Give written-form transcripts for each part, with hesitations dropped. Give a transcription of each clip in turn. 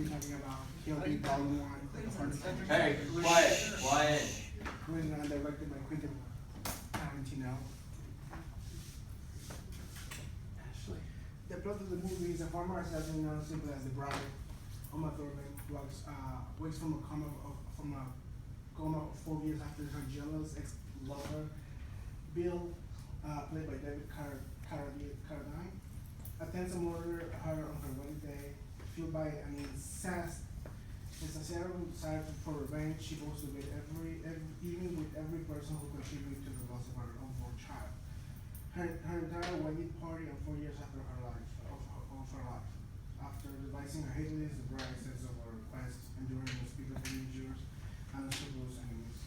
be talking about Kill Bill Volume 1. Hey, quiet. Written and directed by Quentin Tarantino. Ashley. The plot of the movie is a former assassin known simply as the Bride. Uma Thurman wakes from a coma of 4 years after her jealous ex-lover, Bill, played by David Carradine, attempts to murder her on her wedding day. Fueled by an insatiable desire for revenge, she goes to bed even with every person who contributed to the loss of her unborn child. Her entire wedding party and 4 years after her life. After devising a hit list, the bride sets up her quest, enduring unspeakable dangers and unscrupulous enemies.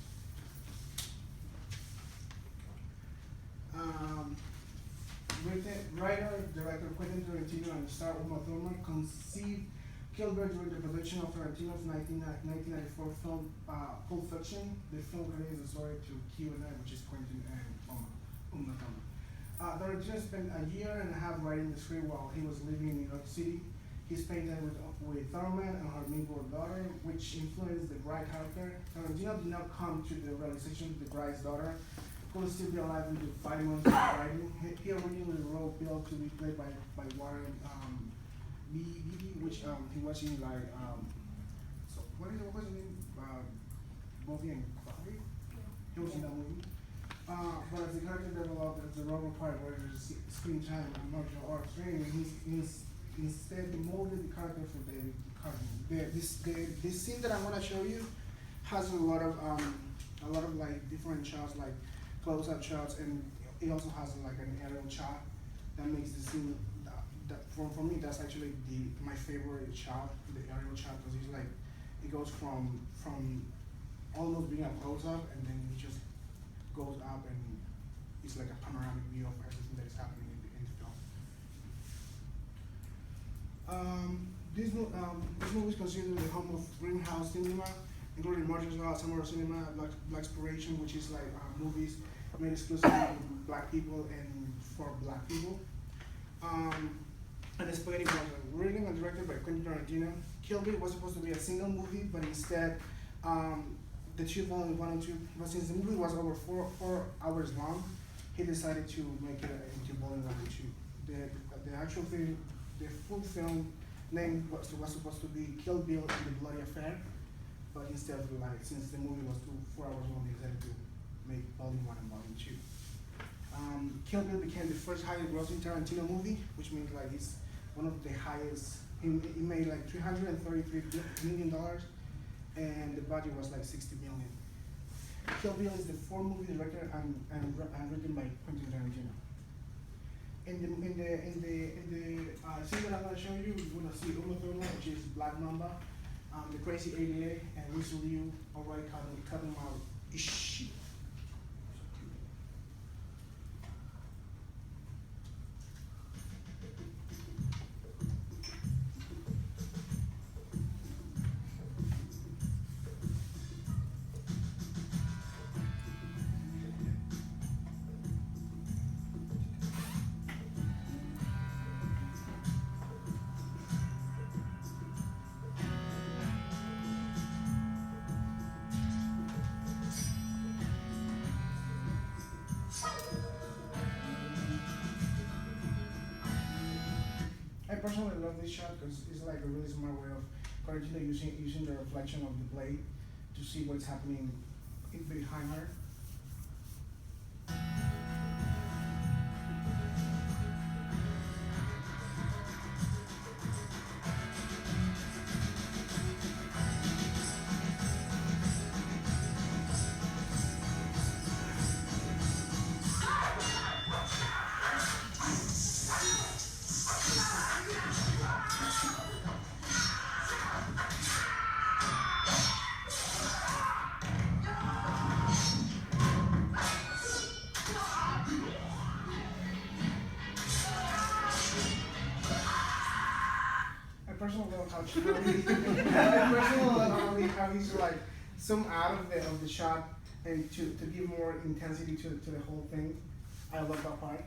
Writer, director Quentin Tarantino and star Uma Thurman conceived Kill Bill during the production of Tarantino's 1994 film Pulp Fiction. The film carries the story to Q&A, which is Quentin and Uma Thurman. Tarantino spent a year and a half writing the script while he was living in New York City. He spent time with Thurman and her newborn daughter, which influenced the bride character. Tarantino did not come to the realization of the bride's daughter who will still be alive into 5 months of writing. He originally wrote Bill to be played by Warren Beatty, which he was in like so what is his name? Bobby and Clyde? He was in that movie. But as the character developed, as the role required greater screen time and martial arts training, he's instead molded the character for David Carradine. This scene that I'm gonna show you has a lot of like different shots, like close-up shots, and it also has like an aerial shot that makes the scene. For me, that's actually my favorite shot, the aerial shot, because it's like it goes from almost being a close-up, and then it just goes up, and it's like a panoramic view of everything that is happening in the film. This movie is considered the home of greenhouse cinema, including martial arts, samurai cinema, black exploration, which is like movies made exclusively with black people and for black people. And the spaghetti western, written and directed by Quentin Tarantino. Kill Bill was supposed to be a single movie, but instead, the two volumes 1 and 2. But since the movie was over 4 hours long, he decided to make it into volume 1 and 2. The actual film, the full film name was supposed to be Kill Bill and the Bloody Affair, but instead, like since the movie was 4 hours long, they decided to make volume 1 and volume 2. Kill Bill became the first highest grossing Tarantino movie, which means like it's one of the highest. He made like $333 million, and the budget was like $60 million. Kill Bill is the 4th movie directed and written by Quentin Tarantino. In the scene that I'm gonna show you, we're gonna see Uma Thurman, which is Black Mamba, the Crazy 88, and Lucy Liu, already cutting out Ishi. I personally love this shot because it's like a really smart way of Tarantino using the reflection of the blade to see what's happening behind her. Personal love how he's like zoom out of the shot and to give more intensity to the whole thing. I love that part.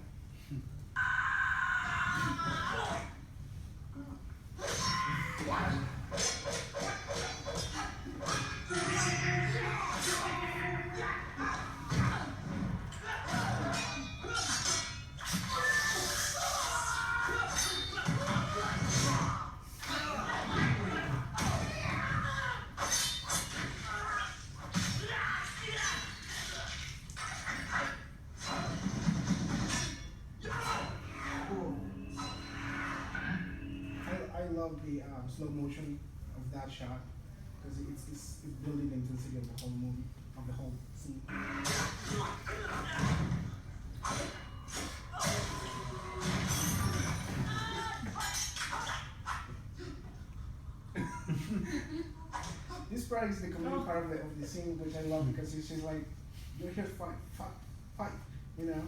love the slow motion of that shot because it's building the intensity of the whole movie, of the whole scene. This part is the comedy part of the scene, which I love because it's just like, you're here, fight, fight, fight, you know?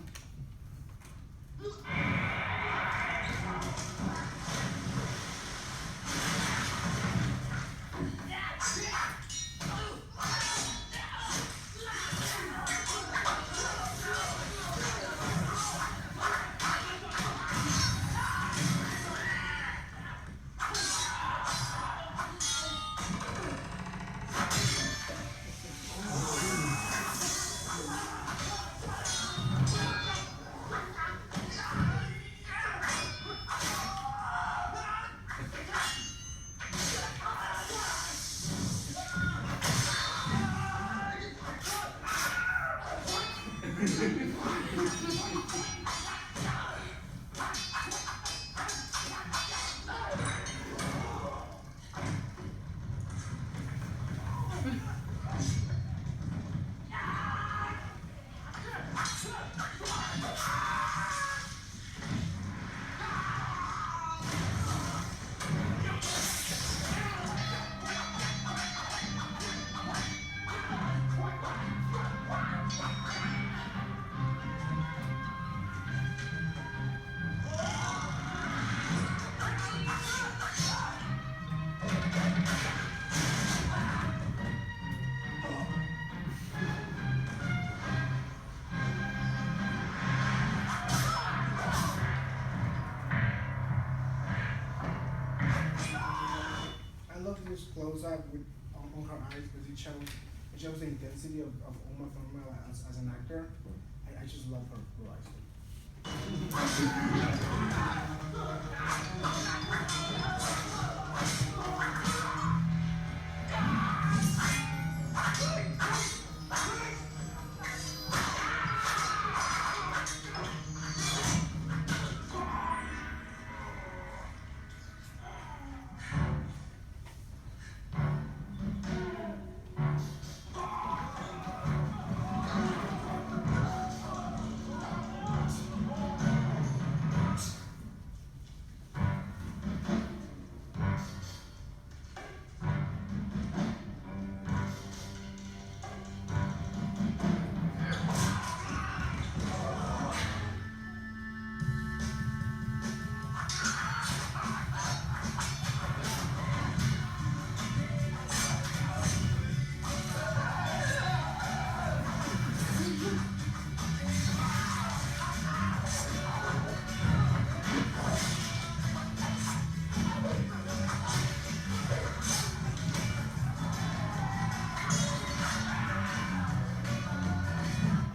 I love this close up with on her eyes because it shows the intensity of Uma Thurman as an actor. I just love her eyes.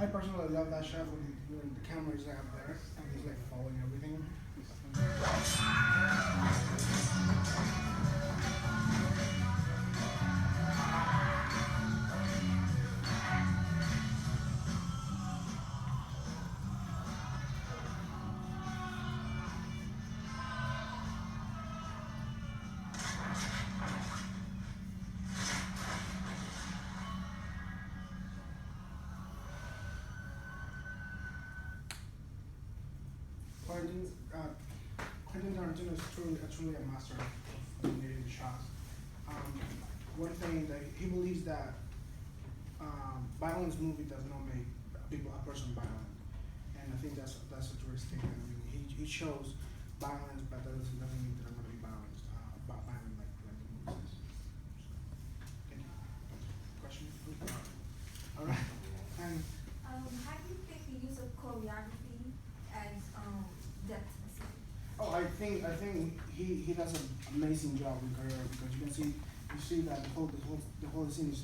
I personally love that shot when the camera is up there and he's like following everything. Quentin Tarantino is truly a master of animating the shots. One thing that he believes that violence movie does not make a person violent, and I think that's a true statement. I mean, he shows violence, but that doesn't mean that I'm going to be violent like the movie says. Thank you. Question? All right. And How do you think the use of choreography as depth? oh, I think he does an amazing job with choreography because you see that the whole scene is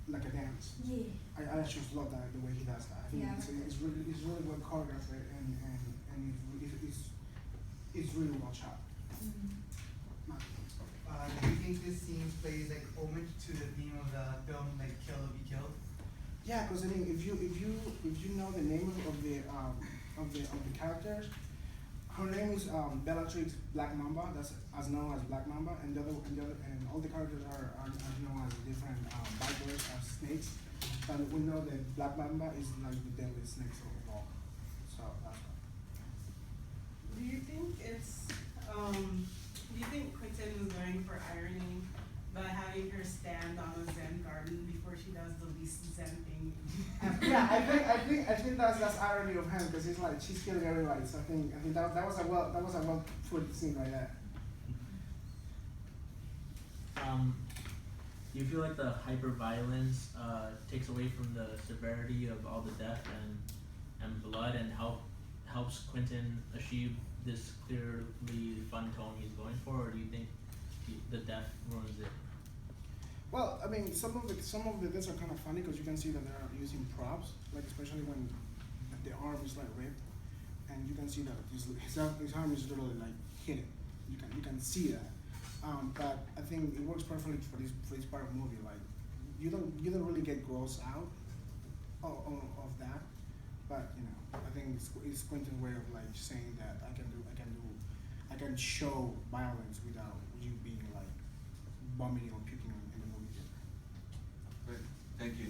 like a dance. Yeah. I actually love that the way he does that. I think Yeah, it's really well choreographed and it's really well shot. Mm-hmm. Do you think this scene plays like homage to the theme of the film, like Kill or Be Killed? Yeah, because I mean, if you know the name of the characters, Her name is Bellatrix Black Mamba. That's as known as Black Mamba, and and all the characters are known as different vipers or snakes. But we know that Black Mamba is like the deadliest snakes of all. So that's why. Do you think Quentin was going for irony by having her stand on a Zen garden before she does the least Zen thing? Yeah, I think that's irony of him because he's like she's killing everybody. So I think that was a well put scene right there. Do you feel like the hyper violence takes away from the severity of all the death and blood and helps Quentin achieve this clearly fun tone he's going for, or do you think the death ruins it? Well, I mean, some of the deaths are kind of funny because you can see that they're using props, like especially when the arm is like ripped, and you can see that his arm is literally like hit. You can see that. But I think it works perfectly for this part of the movie. Like you don't really get gross out of that, but you know I think it's Quentin's way of like saying that I can show violence without you being like vomiting or puking in the movie theater. Great. Thank you.